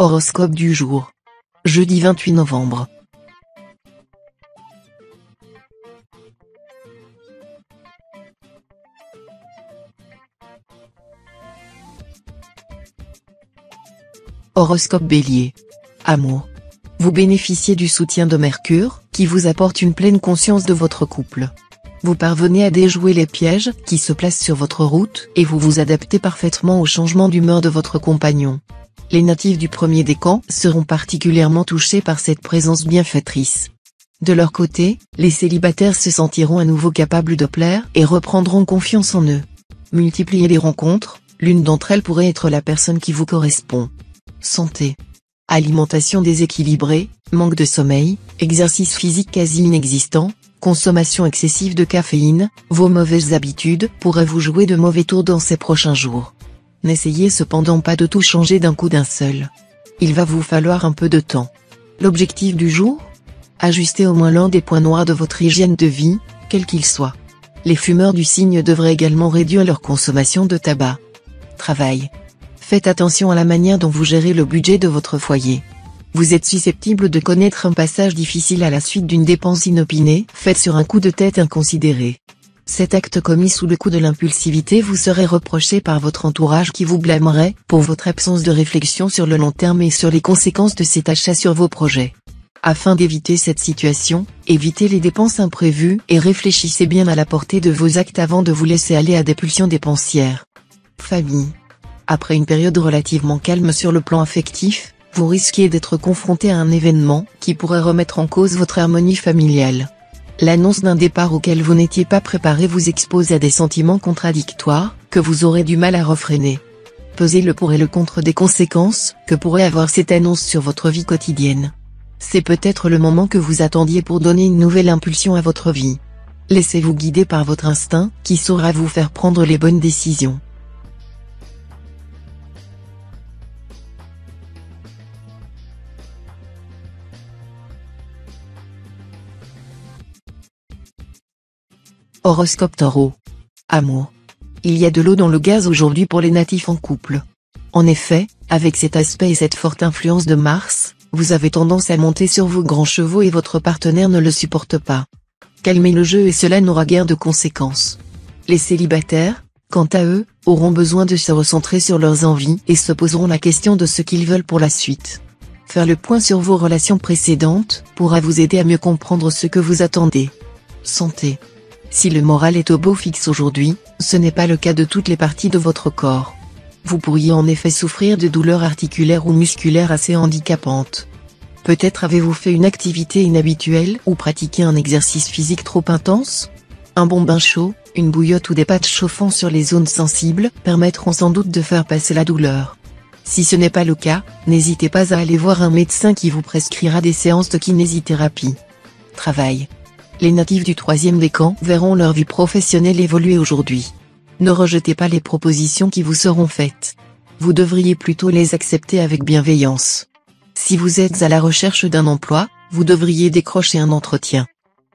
Horoscope du jour. Jeudi 28 novembre. Horoscope Bélier. Amour. Vous bénéficiez du soutien de Mercure, qui vous apporte une pleine conscience de votre couple. Vous parvenez à déjouer les pièges qui se placent sur votre route et vous vous adaptez parfaitement au changement d'humeur de votre compagnon. Les natifs du premier décan seront particulièrement touchés par cette présence bienfaitrice. De leur côté, les célibataires se sentiront à nouveau capables de plaire et reprendront confiance en eux. Multipliez les rencontres, l'une d'entre elles pourrait être la personne qui vous correspond. Santé. Alimentation déséquilibrée, manque de sommeil, exercice physique quasi inexistant, consommation excessive de caféine, vos mauvaises habitudes pourraient vous jouer de mauvais tours dans ces prochains jours. N'essayez cependant pas de tout changer d'un coup d'un seul. Il va vous falloir un peu de temps. L'objectif du jour ? Ajuster au moins l'un des points noirs de votre hygiène de vie, quel qu'il soit. Les fumeurs du signe devraient également réduire leur consommation de tabac. Travail. Faites attention à la manière dont vous gérez le budget de votre foyer. Vous êtes susceptible de connaître un passage difficile à la suite d'une dépense inopinée, faite sur un coup de tête inconsidéré. Cet acte commis sous le coup de l'impulsivité vous serait reproché par votre entourage qui vous blâmerait pour votre absence de réflexion sur le long terme et sur les conséquences de cet achat sur vos projets. Afin d'éviter cette situation, évitez les dépenses imprévues et réfléchissez bien à la portée de vos actes avant de vous laisser aller à des pulsions dépensières. Famille. Après une période relativement calme sur le plan affectif, vous risquez d'être confronté à un événement qui pourrait remettre en cause votre harmonie familiale. L'annonce d'un départ auquel vous n'étiez pas préparé vous expose à des sentiments contradictoires, que vous aurez du mal à refréner. Pesez le pour et le contre des conséquences que pourrait avoir cette annonce sur votre vie quotidienne. C'est peut-être le moment que vous attendiez pour donner une nouvelle impulsion à votre vie. Laissez-vous guider par votre instinct, qui saura vous faire prendre les bonnes décisions. Horoscope Taureau. Amour. Il y a de l'eau dans le gaz aujourd'hui pour les natifs en couple. En effet, avec cet aspect et cette forte influence de Mars, vous avez tendance à monter sur vos grands chevaux et votre partenaire ne le supporte pas. Calmez le jeu et cela n'aura guère de conséquences. Les célibataires, quant à eux, auront besoin de se recentrer sur leurs envies et se poseront la question de ce qu'ils veulent pour la suite. Faire le point sur vos relations précédentes pourra vous aider à mieux comprendre ce que vous attendez. Santé. Si le moral est au beau fixe aujourd'hui, ce n'est pas le cas de toutes les parties de votre corps. Vous pourriez en effet souffrir de douleurs articulaires ou musculaires assez handicapantes. Peut-être avez-vous fait une activité inhabituelle ou pratiqué un exercice physique trop intense ? Un bon bain chaud, une bouillotte ou des patchs chauffants sur les zones sensibles permettront sans doute de faire passer la douleur. Si ce n'est pas le cas, n'hésitez pas à aller voir un médecin qui vous prescrira des séances de kinésithérapie. Travail. Les natifs du troisième décan verront leur vie professionnelle évoluer aujourd'hui. Ne rejetez pas les propositions qui vous seront faites. Vous devriez plutôt les accepter avec bienveillance. Si vous êtes à la recherche d'un emploi, vous devriez décrocher un entretien.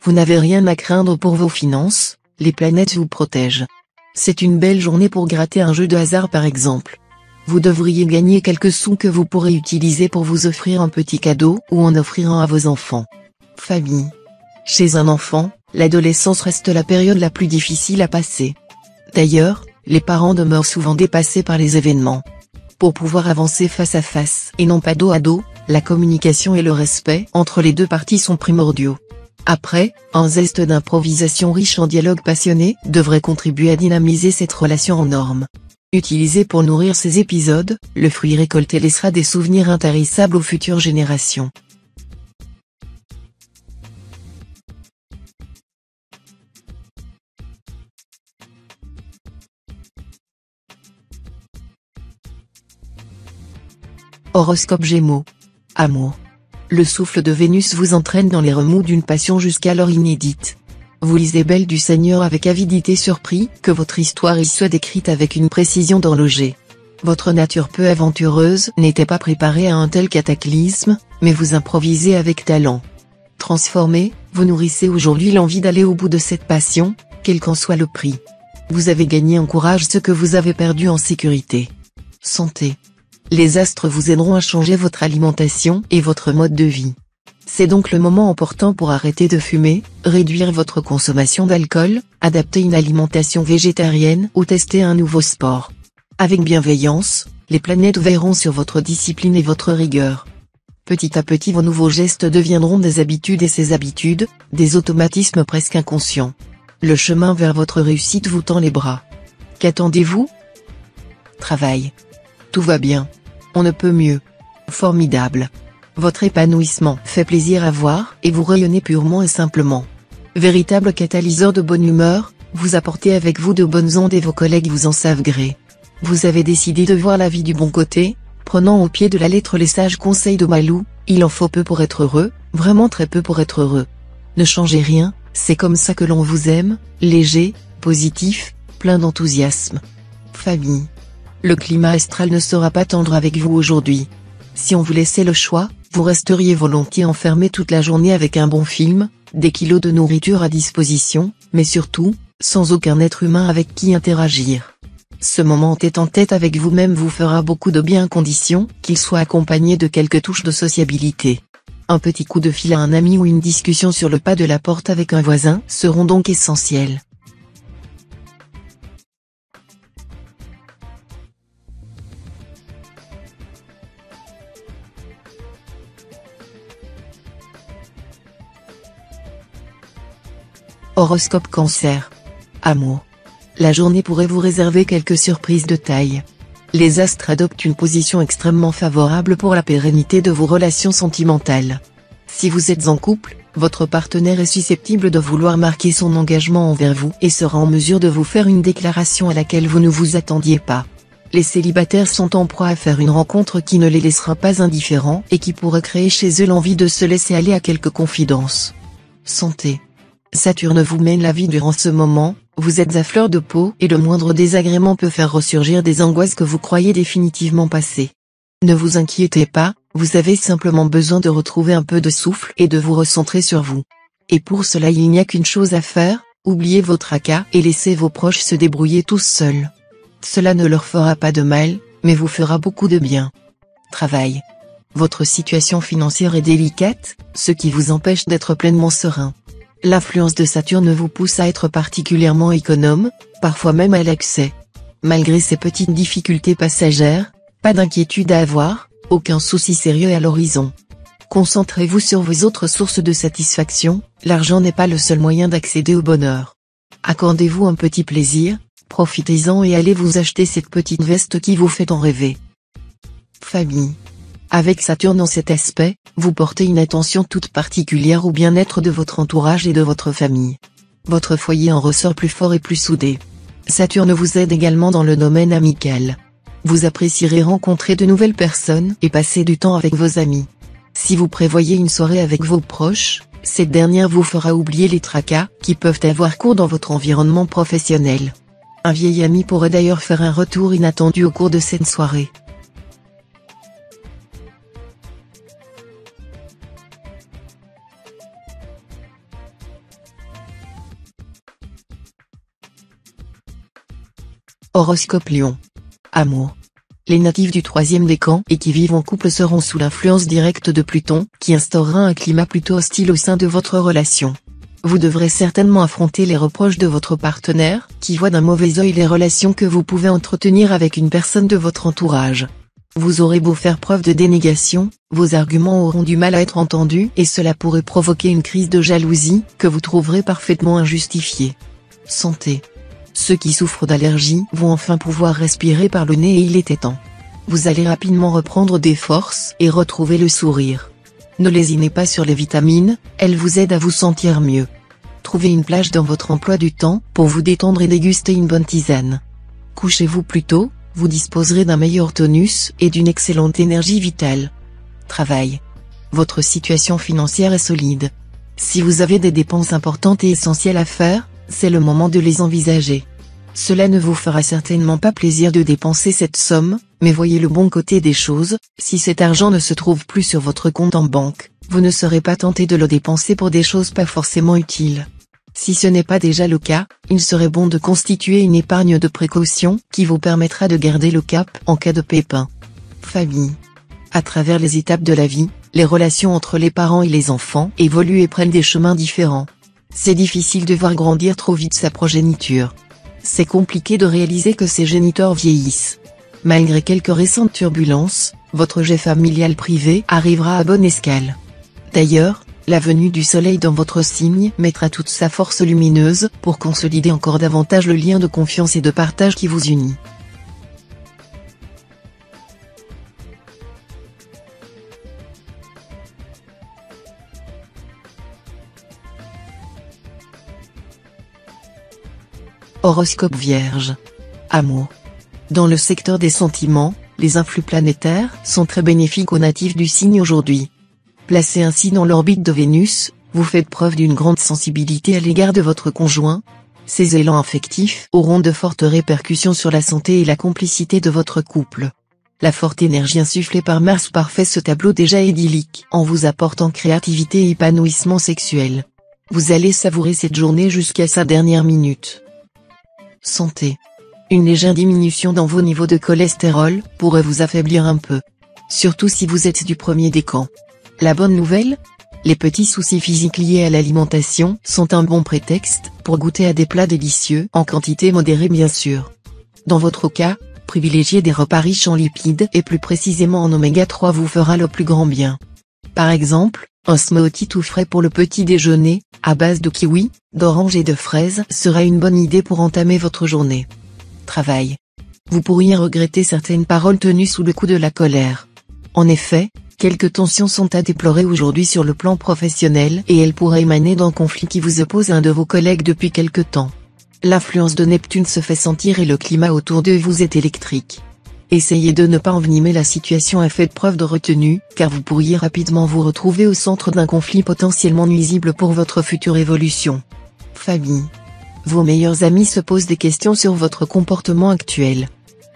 Vous n'avez rien à craindre pour vos finances, les planètes vous protègent. C'est une belle journée pour gratter un jeu de hasard par exemple. Vous devriez gagner quelques sous que vous pourrez utiliser pour vous offrir un petit cadeau ou en offrir un à vos enfants. Famille. Chez un enfant, l'adolescence reste la période la plus difficile à passer. D'ailleurs, les parents demeurent souvent dépassés par les événements. Pour pouvoir avancer face à face et non pas dos à dos, la communication et le respect entre les deux parties sont primordiaux. Après, un zeste d'improvisation riche en dialogue passionné devrait contribuer à dynamiser cette relation en norme. Utilisé pour nourrir ces épisodes, le fruit récolté laissera des souvenirs intarissables aux futures générations. Horoscope Gémeaux. Amour. Le souffle de Vénus vous entraîne dans les remous d'une passion jusqu'alors inédite. Vous lisez Belle du Seigneur avec avidité, surpris que votre histoire y soit décrite avec une précision d'horloger. Votre nature peu aventureuse n'était pas préparée à un tel cataclysme, mais vous improvisez avec talent. Transformé, vous nourrissez aujourd'hui l'envie d'aller au bout de cette passion, quel qu'en soit le prix. Vous avez gagné en courage ce que vous avez perdu en sécurité. Santé. Les astres vous aideront à changer votre alimentation et votre mode de vie. C'est donc le moment opportun pour arrêter de fumer, réduire votre consommation d'alcool, adapter une alimentation végétarienne ou tester un nouveau sport. Avec bienveillance, les planètes veilleront sur votre discipline et votre rigueur. Petit à petit vos nouveaux gestes deviendront des habitudes et ces habitudes, des automatismes presque inconscients. Le chemin vers votre réussite vous tend les bras. Qu'attendez-vous? Travail. Tout va bien. On ne peut mieux. Formidable. Votre épanouissement fait plaisir à voir et vous rayonnez purement et simplement. Véritable catalyseur de bonne humeur, vous apportez avec vous de bonnes ondes et vos collègues vous en savent gré. Vous avez décidé de voir la vie du bon côté, prenant au pied de la lettre les sages conseils de Malou, il en faut peu pour être heureux, vraiment très peu pour être heureux. Ne changez rien, c'est comme ça que l'on vous aime, léger, positif, plein d'enthousiasme. Famille. Le climat astral ne sera pas tendre avec vous aujourd'hui. Si on vous laissait le choix, vous resteriez volontiers enfermé toute la journée avec un bon film, des kilos de nourriture à disposition, mais surtout, sans aucun être humain avec qui interagir. Ce moment tête-en-tête avec vous-même vous fera beaucoup de bien à condition qu'il soit accompagné de quelques touches de sociabilité. Un petit coup de fil à un ami ou une discussion sur le pas de la porte avec un voisin seront donc essentiels. Horoscope Cancer. Amour. La journée pourrait vous réserver quelques surprises de taille. Les astres adoptent une position extrêmement favorable pour la pérennité de vos relations sentimentales. Si vous êtes en couple, votre partenaire est susceptible de vouloir marquer son engagement envers vous et sera en mesure de vous faire une déclaration à laquelle vous ne vous attendiez pas. Les célibataires sont en proie à faire une rencontre qui ne les laissera pas indifférents et qui pourrait créer chez eux l'envie de se laisser aller à quelques confidences. Santé. Saturne vous mène la vie durant ce moment, vous êtes à fleur de peau et le moindre désagrément peut faire ressurgir des angoisses que vous croyez définitivement passées. Ne vous inquiétez pas, vous avez simplement besoin de retrouver un peu de souffle et de vous recentrer sur vous. Et pour cela il n'y a qu'une chose à faire, oubliez vos tracas et laissez vos proches se débrouiller tous seuls. Cela ne leur fera pas de mal, mais vous fera beaucoup de bien. Travail. Votre situation financière est délicate, ce qui vous empêche d'être pleinement serein. L'influence de Saturne vous pousse à être particulièrement économe, parfois même à l'excès. Malgré ces petites difficultés passagères, pas d'inquiétude à avoir, aucun souci sérieux à l'horizon. Concentrez-vous sur vos autres sources de satisfaction, l'argent n'est pas le seul moyen d'accéder au bonheur. Accordez-vous un petit plaisir, profitez-en et allez vous acheter cette petite veste qui vous fait en rêver. Famille. Avec Saturne en cet aspect, vous portez une attention toute particulière au bien-être de votre entourage et de votre famille. Votre foyer en ressort plus fort et plus soudé. Saturne vous aide également dans le domaine amical. Vous apprécierez rencontrer de nouvelles personnes et passer du temps avec vos amis. Si vous prévoyez une soirée avec vos proches, cette dernière vous fera oublier les tracas qui peuvent avoir cours dans votre environnement professionnel. Un vieil ami pourrait d'ailleurs faire un retour inattendu au cours de cette soirée. Horoscope Lion. Amour. Les natifs du 3e décan et qui vivent en couple seront sous l'influence directe de Pluton, qui instaurera un climat plutôt hostile au sein de votre relation. Vous devrez certainement affronter les reproches de votre partenaire, qui voit d'un mauvais œil les relations que vous pouvez entretenir avec une personne de votre entourage. Vous aurez beau faire preuve de dénégation, vos arguments auront du mal à être entendus et cela pourrait provoquer une crise de jalousie, que vous trouverez parfaitement injustifiée. Santé. Ceux qui souffrent d'allergies vont enfin pouvoir respirer par le nez et il était temps. Vous allez rapidement reprendre des forces et retrouver le sourire. Ne lésinez pas sur les vitamines, elles vous aident à vous sentir mieux. Trouvez une plage dans votre emploi du temps pour vous détendre et déguster une bonne tisane. Couchez-vous plus tôt, vous disposerez d'un meilleur tonus et d'une excellente énergie vitale. Travail. Votre situation financière est solide. Si vous avez des dépenses importantes et essentielles à faire, c'est le moment de les envisager. Cela ne vous fera certainement pas plaisir de dépenser cette somme, mais voyez le bon côté des choses, si cet argent ne se trouve plus sur votre compte en banque, vous ne serez pas tenté de le dépenser pour des choses pas forcément utiles. Si ce n'est pas déjà le cas, il serait bon de constituer une épargne de précaution qui vous permettra de garder le cap en cas de pépin. Famille. À travers les étapes de la vie, les relations entre les parents et les enfants évoluent et prennent des chemins différents. C'est difficile de voir grandir trop vite sa progéniture. C'est compliqué de réaliser que ses géniteurs vieillissent. Malgré quelques récentes turbulences, votre jet familial privé arrivera à bonne escale. D'ailleurs, la venue du soleil dans votre signe mettra toute sa force lumineuse pour consolider encore davantage le lien de confiance et de partage qui vous unit. Horoscope Vierge. Amour. Dans le secteur des sentiments, les influx planétaires sont très bénéfiques aux natifs du signe aujourd'hui. Placé ainsi dans l'orbite de Vénus, vous faites preuve d'une grande sensibilité à l'égard de votre conjoint. Ces élans affectifs auront de fortes répercussions sur la santé et la complicité de votre couple. La forte énergie insufflée par Mars parfait ce tableau déjà idyllique en vous apportant créativité et épanouissement sexuel. Vous allez savourer cette journée jusqu'à sa dernière minute. Santé. Une légère diminution dans vos niveaux de cholestérol pourrait vous affaiblir un peu. Surtout si vous êtes du premier décan. La bonne nouvelle ? Les petits soucis physiques liés à l'alimentation sont un bon prétexte pour goûter à des plats délicieux en quantité modérée bien sûr. Dans votre cas, privilégier des repas riches en lipides et plus précisément en oméga 3 vous fera le plus grand bien. Par exemple, un smoothie tout frais pour le petit déjeuner, à base de kiwi, d'orange et de fraises sera une bonne idée pour entamer votre journée. Travail. Vous pourriez regretter certaines paroles tenues sous le coup de la colère. En effet, quelques tensions sont à déplorer aujourd'hui sur le plan professionnel et elles pourraient émaner d'un conflit qui vous oppose à un de vos collègues depuis quelque temps. L'influence de Neptune se fait sentir et le climat autour de vous est électrique. Essayez de ne pas envenimer la situation et faites preuve de retenue, car vous pourriez rapidement vous retrouver au centre d'un conflit potentiellement nuisible pour votre future évolution. Famille. Vos meilleurs amis se posent des questions sur votre comportement actuel.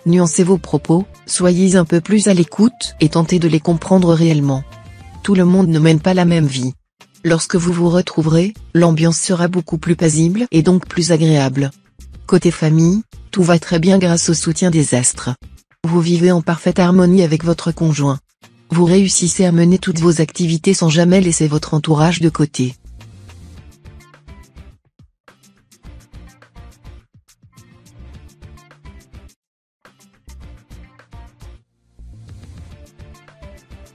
Nuancez vos propos, soyez un peu plus à l'écoute et tentez de les comprendre réellement. Tout le monde ne mène pas la même vie. Lorsque vous vous retrouverez, l'ambiance sera beaucoup plus paisible et donc plus agréable. Côté famille, tout va très bien grâce au soutien des astres. Vous vivez en parfaite harmonie avec votre conjoint. Vous réussissez à mener toutes vos activités sans jamais laisser votre entourage de côté.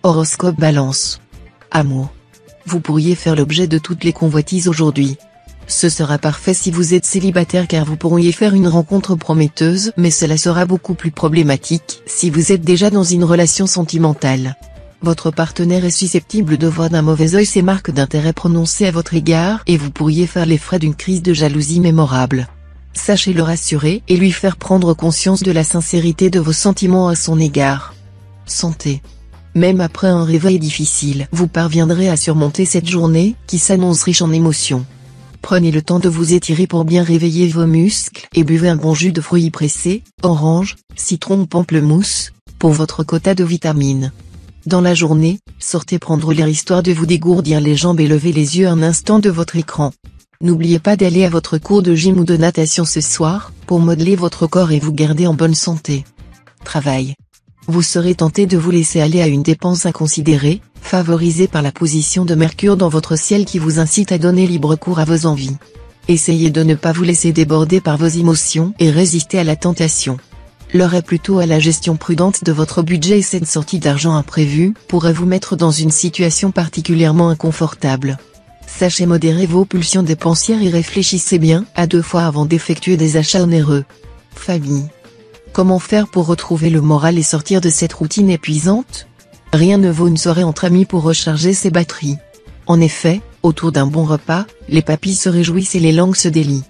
Horoscope Balance. Amour. Vous pourriez faire l'objet de toutes les convoitises aujourd'hui. Ce sera parfait si vous êtes célibataire car vous pourriez faire une rencontre prometteuse mais cela sera beaucoup plus problématique si vous êtes déjà dans une relation sentimentale. Votre partenaire est susceptible de voir d'un mauvais œil ces marques d'intérêt prononcées à votre égard et vous pourriez faire les frais d'une crise de jalousie mémorable. Sachez le rassurer et lui faire prendre conscience de la sincérité de vos sentiments à son égard. Santé. Même après un réveil difficile, vous parviendrez à surmonter cette journée qui s'annonce riche en émotions. Prenez le temps de vous étirer pour bien réveiller vos muscles et buvez un bon jus de fruits pressés, orange, citron ou pamplemousse, pour votre quota de vitamines. Dans la journée, sortez prendre l'air histoire de vous dégourdir les jambes et lever les yeux un instant de votre écran. N'oubliez pas d'aller à votre cours de gym ou de natation ce soir, pour modeler votre corps et vous garder en bonne santé. Travail. Vous serez tenté de vous laisser aller à une dépense inconsidérée, favorisée par la position de Mercure dans votre ciel qui vous incite à donner libre cours à vos envies. Essayez de ne pas vous laisser déborder par vos émotions et résister à la tentation. L'heure est plutôt à la gestion prudente de votre budget et cette sortie d'argent imprévue pourrait vous mettre dans une situation particulièrement inconfortable. Sachez modérer vos pulsions dépensières et réfléchissez bien à 2 fois avant d'effectuer des achats onéreux. Famille. Comment faire pour retrouver le moral et sortir de cette routine épuisante ? Rien ne vaut une soirée entre amis pour recharger ses batteries. En effet, autour d'un bon repas, les papilles se réjouissent et les langues se délient.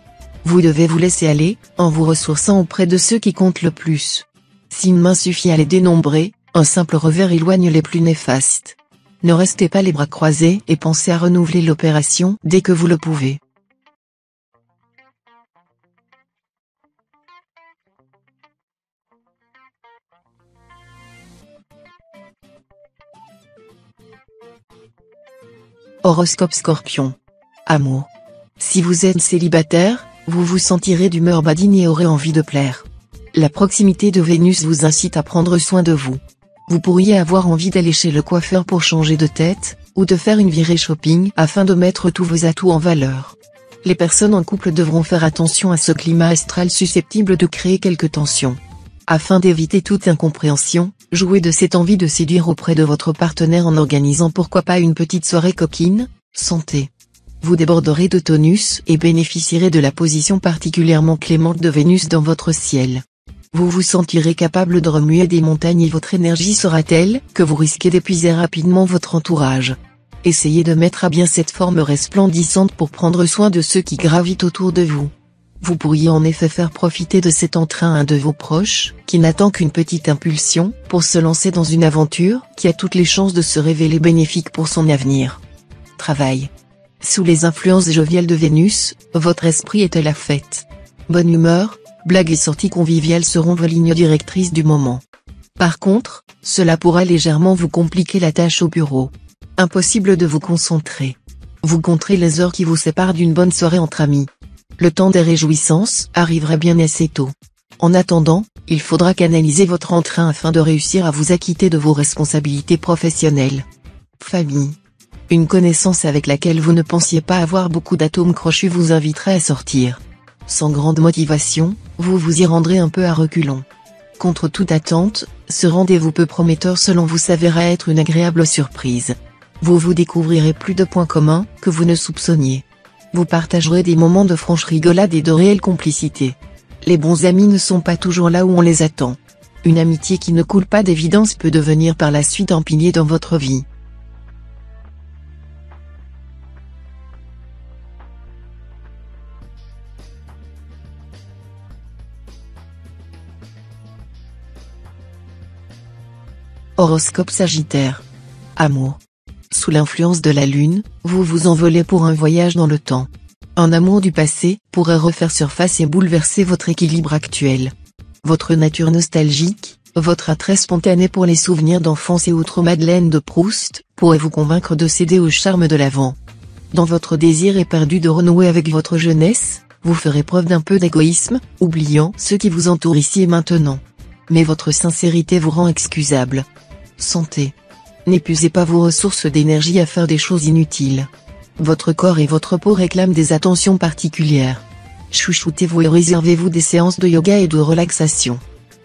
Vous devez vous laisser aller, en vous ressourçant auprès de ceux qui comptent le plus. Si une main suffit à les dénombrer, un simple revers éloigne les plus néfastes. Ne restez pas les bras croisés et pensez à renouveler l'opération dès que vous le pouvez. Horoscope Scorpion. Amour. Si vous êtes célibataire, vous vous sentirez d'humeur badine et aurez envie de plaire. La proximité de Vénus vous incite à prendre soin de vous. Vous pourriez avoir envie d'aller chez le coiffeur pour changer de tête, ou de faire une virée shopping afin de mettre tous vos atouts en valeur. Les personnes en couple devront faire attention à ce climat astral susceptible de créer quelques tensions. Afin d'éviter toute incompréhension, jouez de cette envie de séduire auprès de votre partenaire en organisant pourquoi pas une petite soirée coquine. Santé. Vous déborderez de tonus et bénéficierez de la position particulièrement clémente de Vénus dans votre ciel. Vous vous sentirez capable de remuer des montagnes et votre énergie sera telle que vous risquez d'épuiser rapidement votre entourage. Essayez de mettre à bien cette forme resplendissante pour prendre soin de ceux qui gravitent autour de vous. Vous pourriez en effet faire profiter de cet entrain un de vos proches, qui n'attend qu'une petite impulsion, pour se lancer dans une aventure qui a toutes les chances de se révéler bénéfique pour son avenir. Travail. Sous les influences joviales de Vénus, votre esprit est à la fête. Bonne humeur, blagues et sorties conviviales seront vos lignes directrices du moment. Par contre, cela pourra légèrement vous compliquer la tâche au bureau. Impossible de vous concentrer. Vous compterez les heures qui vous séparent d'une bonne soirée entre amis. Le temps des réjouissances arrivera bien assez tôt. En attendant, il faudra canaliser votre entrain afin de réussir à vous acquitter de vos responsabilités professionnelles. Famille. Une connaissance avec laquelle vous ne pensiez pas avoir beaucoup d'atomes crochus vous invitera à sortir. Sans grande motivation, vous vous y rendrez un peu à reculons. Contre toute attente, ce rendez-vous peu prometteur selon vous s'avérera être une agréable surprise. Vous découvrirez plus de points communs que vous ne soupçonniez. Vous partagerez des moments de franche rigolade et de réelle complicité. Les bons amis ne sont pas toujours là où on les attend. Une amitié qui ne coule pas d'évidence peut devenir par la suite un pilier dans votre vie. Horoscope Sagittaire. Amour. Sous l'influence de la Lune, vous vous envolez pour un voyage dans le temps. Un amour du passé pourrait refaire surface et bouleverser votre équilibre actuel. Votre nature nostalgique, votre attrait spontané pour les souvenirs d'enfance et autres Madeleine de Proust, pourrait vous convaincre de céder au charme de l'avant. Dans votre désir éperdu de renouer avec votre jeunesse, vous ferez preuve d'un peu d'égoïsme, oubliant ceux qui vous entourent ici et maintenant. Mais votre sincérité vous rend excusable. Santé. N'épuisez pas vos ressources d'énergie à faire des choses inutiles. Votre corps et votre peau réclament des attentions particulières. Chouchoutez-vous et réservez-vous des séances de yoga et de relaxation.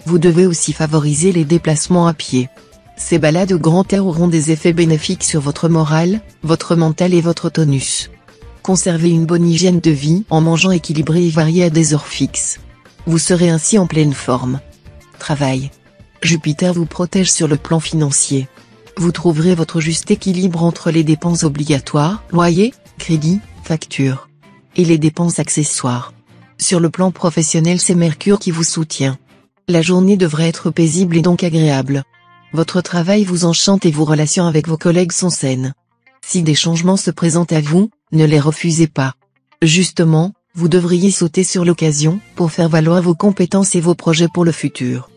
Vous devez aussi favoriser les déplacements à pied. Ces balades au grand air auront des effets bénéfiques sur votre morale, votre mental et votre tonus. Conservez une bonne hygiène de vie en mangeant équilibré et varié à des heures fixes. Vous serez ainsi en pleine forme. Travail. Jupiter vous protège sur le plan financier. Vous trouverez votre juste équilibre entre les dépenses obligatoires, loyer, crédit, facture, et les dépenses accessoires. Sur le plan professionnel, c'est Mercure qui vous soutient. La journée devrait être paisible et donc agréable. Votre travail vous enchante et vos relations avec vos collègues sont saines. Si des changements se présentent à vous, ne les refusez pas. Justement, vous devriez sauter sur l'occasion pour faire valoir vos compétences et vos projets pour le futur.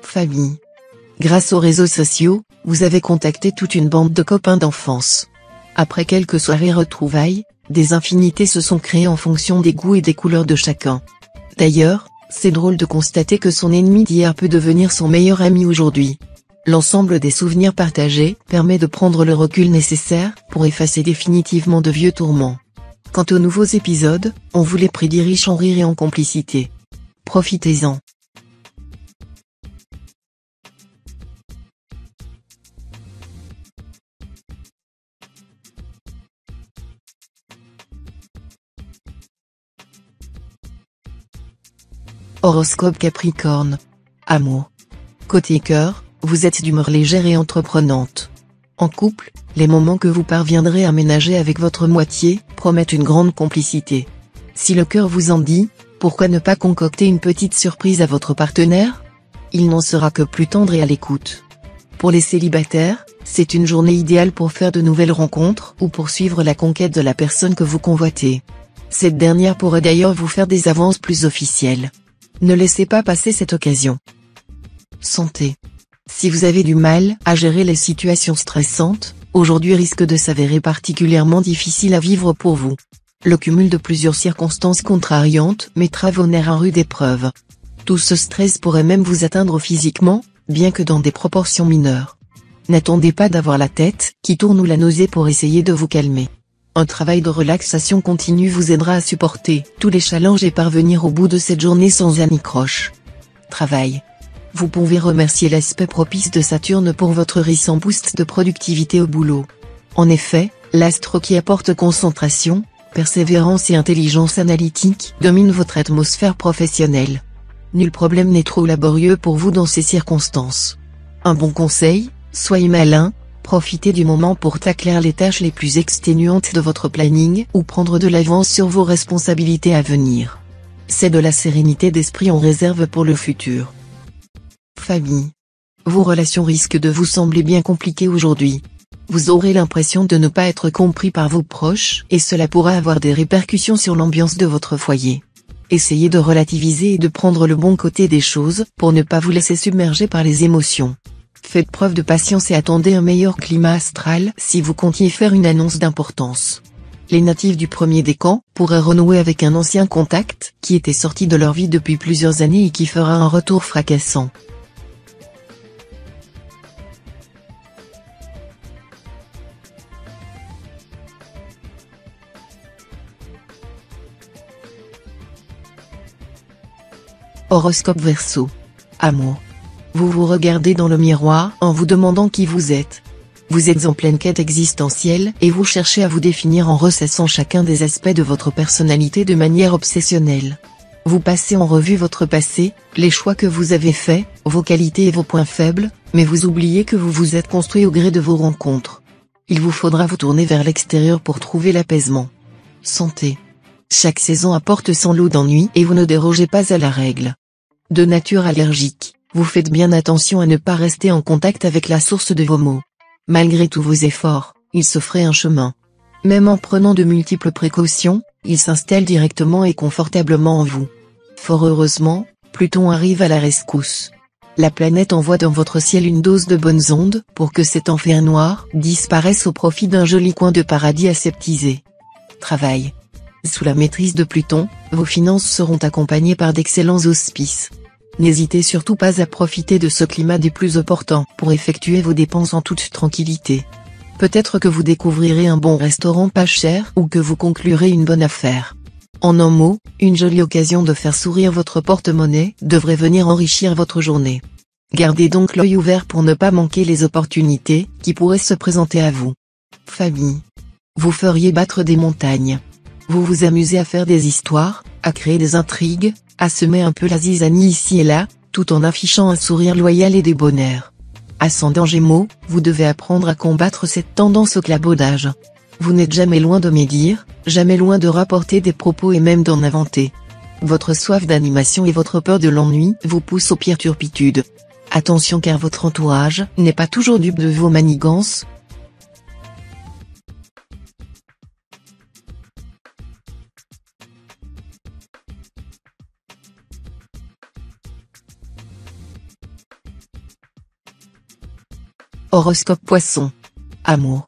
Famille. Grâce aux réseaux sociaux, vous avez contacté toute une bande de copains d'enfance. Après quelques soirées retrouvailles, des infinités se sont créées en fonction des goûts et des couleurs de chacun. D'ailleurs, c'est drôle de constater que son ennemi d'hier peut devenir son meilleur ami aujourd'hui. L'ensemble des souvenirs partagés permet de prendre le recul nécessaire pour effacer définitivement de vieux tourments. Quant aux nouveaux épisodes, on vous les prédit riches en rire et en complicité. Profitez-en. Horoscope Capricorne. Amour. Côté cœur, vous êtes d'humeur légère et entreprenante. En couple, les moments que vous parviendrez à ménager avec votre moitié promettent une grande complicité. Si le cœur vous en dit, pourquoi ne pas concocter une petite surprise à votre partenaire? Il n'en sera que plus tendre et à l'écoute. Pour les célibataires, c'est une journée idéale pour faire de nouvelles rencontres ou poursuivre la conquête de la personne que vous convoitez. Cette dernière pourrait d'ailleurs vous faire des avances plus officielles. Ne laissez pas passer cette occasion. Santé. Si vous avez du mal à gérer les situations stressantes, aujourd'hui risque de s'avérer particulièrement difficile à vivre pour vous. Le cumul de plusieurs circonstances contrariantes mettra vos nerfs à rude épreuve. Tout ce stress pourrait même vous atteindre physiquement, bien que dans des proportions mineures. N'attendez pas d'avoir la tête qui tourne ou la nausée pour essayer de vous calmer. Un travail de relaxation continue vous aidera à supporter tous les challenges et parvenir au bout de cette journée sans anicroche. Travail. Vous pouvez remercier l'aspect propice de Saturne pour votre récent boost de productivité au boulot. En effet, l'astre qui apporte concentration, persévérance et intelligence analytique domine votre atmosphère professionnelle. Nul problème n'est trop laborieux pour vous dans ces circonstances. Un bon conseil, soyez malin, profitez du moment pour tacler les tâches les plus exténuantes de votre planning ou prendre de l'avance sur vos responsabilités à venir. C'est de la sérénité d'esprit en réserve pour le futur. Famille. Vos relations risquent de vous sembler bien compliquées aujourd'hui. Vous aurez l'impression de ne pas être compris par vos proches et cela pourra avoir des répercussions sur l'ambiance de votre foyer. Essayez de relativiser et de prendre le bon côté des choses pour ne pas vous laisser submerger par les émotions. Faites preuve de patience et attendez un meilleur climat astral si vous comptiez faire une annonce d'importance. Les natifs du premier décan pourraient renouer avec un ancien contact qui était sorti de leur vie depuis plusieurs années et qui fera un retour fracassant. Horoscope Verseau. Amour. Vous vous regardez dans le miroir en vous demandant qui vous êtes. Vous êtes en pleine quête existentielle et vous cherchez à vous définir en ressassant chacun des aspects de votre personnalité de manière obsessionnelle. Vous passez en revue votre passé, les choix que vous avez faits, vos qualités et vos points faibles, mais vous oubliez que vous vous êtes construit au gré de vos rencontres. Il vous faudra vous tourner vers l'extérieur pour trouver l'apaisement. Santé. Chaque saison apporte son lot d'ennuis et vous ne dérogez pas à la règle. De nature allergique, vous faites bien attention à ne pas rester en contact avec la source de vos maux. Malgré tous vos efforts, il se ferait un chemin. Même en prenant de multiples précautions, il s'installe directement et confortablement en vous. Fort heureusement, Pluton arrive à la rescousse. La planète envoie dans votre ciel une dose de bonnes ondes pour que cet enfer noir disparaisse au profit d'un joli coin de paradis aseptisé. Travail. Sous la maîtrise de Pluton, vos finances seront accompagnées par d'excellents auspices. N'hésitez surtout pas à profiter de ce climat des plus opportuns pour effectuer vos dépenses en toute tranquillité. Peut-être que vous découvrirez un bon restaurant pas cher ou que vous conclurez une bonne affaire. En un mot, une jolie occasion de faire sourire votre porte-monnaie devrait venir enrichir votre journée. Gardez donc l'œil ouvert pour ne pas manquer les opportunités qui pourraient se présenter à vous. Famille. Vous feriez battre des montagnes. Vous vous amusez à faire des histoires, à créer des intrigues, à semer un peu la zizanie ici et là, tout en affichant un sourire loyal et débonnaire. Ascendant Gémeaux, vous devez apprendre à combattre cette tendance au clabaudage. Vous n'êtes jamais loin de médire, jamais loin de rapporter des propos et même d'en inventer. Votre soif d'animation et votre peur de l'ennui vous poussent aux pires turpitudes. Attention car votre entourage n'est pas toujours dupe de vos manigances. Horoscope Poisson. Amour.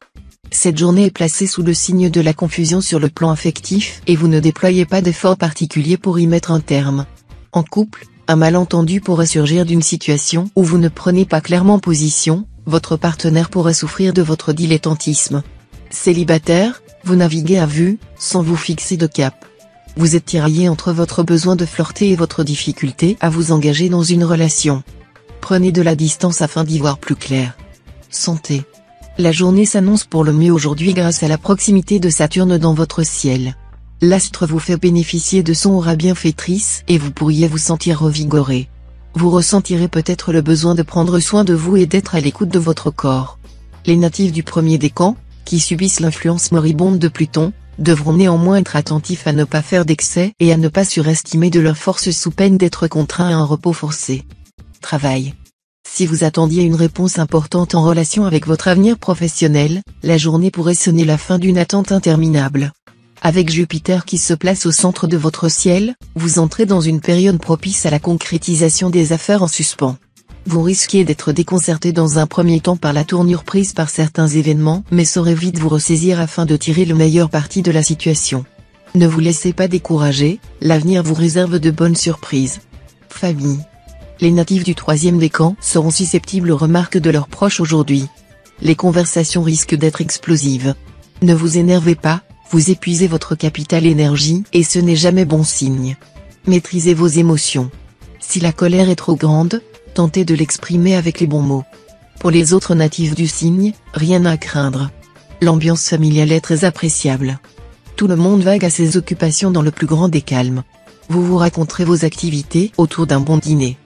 Cette journée est placée sous le signe de la confusion sur le plan affectif et vous ne déployez pas d'efforts particuliers pour y mettre un terme. En couple, un malentendu pourrait surgir d'une situation où vous ne prenez pas clairement position, votre partenaire pourrait souffrir de votre dilettantisme. Célibataire, vous naviguez à vue, sans vous fixer de cap. Vous êtes tiraillé entre votre besoin de flirter et votre difficulté à vous engager dans une relation. Prenez de la distance afin d'y voir plus clair. Santé. La journée s'annonce pour le mieux aujourd'hui grâce à la proximité de Saturne dans votre ciel. L'astre vous fait bénéficier de son aura bienfaitrice et vous pourriez vous sentir revigoré. Vous ressentirez peut-être le besoin de prendre soin de vous et d'être à l'écoute de votre corps. Les natifs du premier décan, qui subissent l'influence moribonde de Pluton, devront néanmoins être attentifs à ne pas faire d'excès et à ne pas surestimer de leur force sous peine d'être contraints à un repos forcé. Travail. Si vous attendiez une réponse importante en relation avec votre avenir professionnel, la journée pourrait sonner la fin d'une attente interminable. Avec Jupiter qui se place au centre de votre ciel, vous entrez dans une période propice à la concrétisation des affaires en suspens. Vous risquez d'être déconcerté dans un premier temps par la tournure prise par certains événements mais saurez vite vous ressaisir afin de tirer le meilleur parti de la situation. Ne vous laissez pas décourager, l'avenir vous réserve de bonnes surprises. Famille. Les natifs du troisième décan seront susceptibles aux remarques de leurs proches aujourd'hui. Les conversations risquent d'être explosives. Ne vous énervez pas, vous épuisez votre capital énergie et ce n'est jamais bon signe. Maîtrisez vos émotions. Si la colère est trop grande, tentez de l'exprimer avec les bons mots. Pour les autres natifs du signe, rien à craindre. L'ambiance familiale est très appréciable. Tout le monde vague à ses occupations dans le plus grand des calmes. Vous vous raconterez vos activités autour d'un bon dîner.